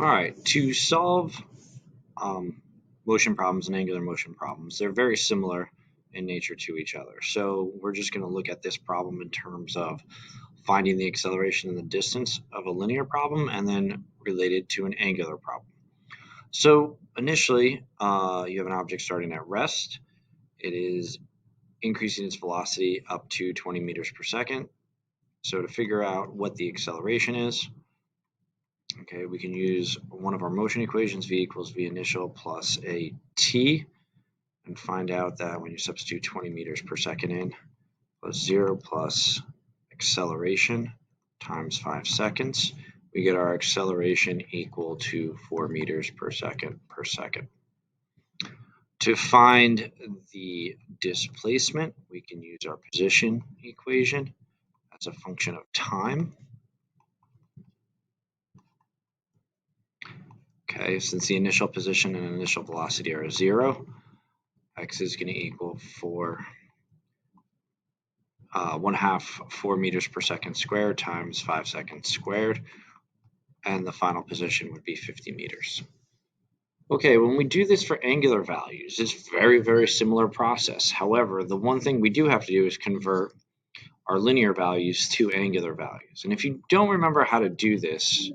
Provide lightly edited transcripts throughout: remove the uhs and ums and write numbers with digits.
All right, to solve motion problems and angular motion problems, they're very similar in nature to each other. So we're just going to look at this problem in terms of finding the acceleration and the distance of a linear problem and then related to an angular problem. So initially, you have an object starting at rest. It is increasing its velocity up to 20 meters per second. So to figure out what the acceleration is, okay, we can use one of our motion equations, v equals v initial plus a t, and find out that when you substitute 20 meters per second in, plus 0 plus acceleration times 5 seconds, we get our acceleration equal to 4 meters per second per second. To find the displacement, we can use our position equation as a function of time. Okay, since the initial position and initial velocity are 0, x is going to equal 4 meters per second squared times 5 seconds squared, and the final position would be 50 meters. Okay, when we do this for angular values, it's very, very similar process. However, the one thing we do have to do is convert our linear values to angular values. And if you don't remember how to do this,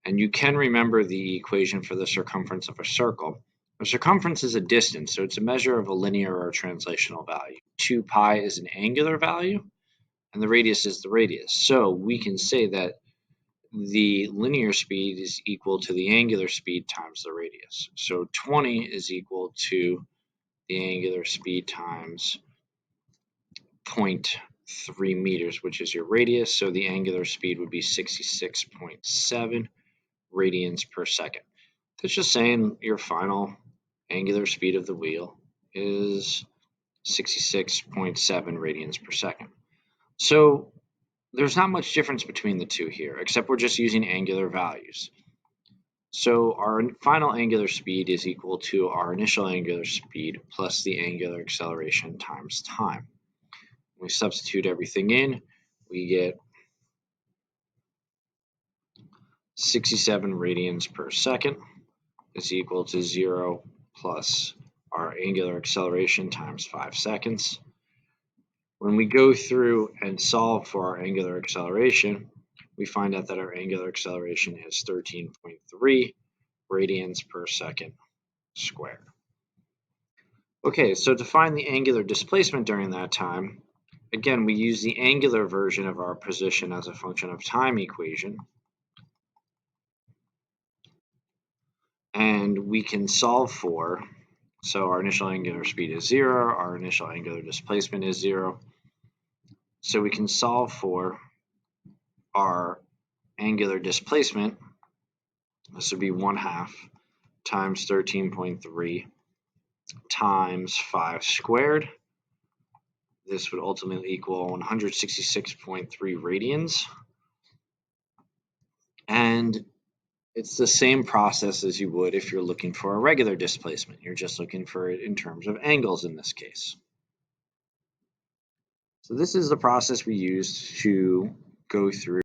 and you can remember the equation for the circumference of a circle, the circumference is a distance, so it's a measure of a linear or translational value. 2 pi is an angular value, and the radius is the radius. So we can say that the linear speed is equal to the angular speed times the radius. So 20 is equal to the angular speed times 0.3 meters, which is your radius. So the angular speed would be 66.7 radians per second. That's just saying your final angular speed of the wheel is 66.7 radians per second. So there's not much difference between the two here, except we're just using angular values. So our final angular speed is equal to our initial angular speed plus the angular acceleration times time. When we substitute everything in, we get 67 radians per second is equal to 0 plus our angular acceleration times 5 seconds. When we go through and solve for our angular acceleration, we find out that our angular acceleration is 13.3 radians per second squared. Okay, so to find the angular displacement during that time, again, we use the angular version of our position as a function of time equation. And we can solve for, so our initial angular speed is 0, our initial angular displacement is 0. So we can solve for our angular displacement. This would be 1/2 times 13.3 times 5 squared. This would ultimately equal 166.3 radians. And it's the same process as you would if you're looking for a regular displacement. You're just looking for it in terms of angles in this case. So this is the process we used to go through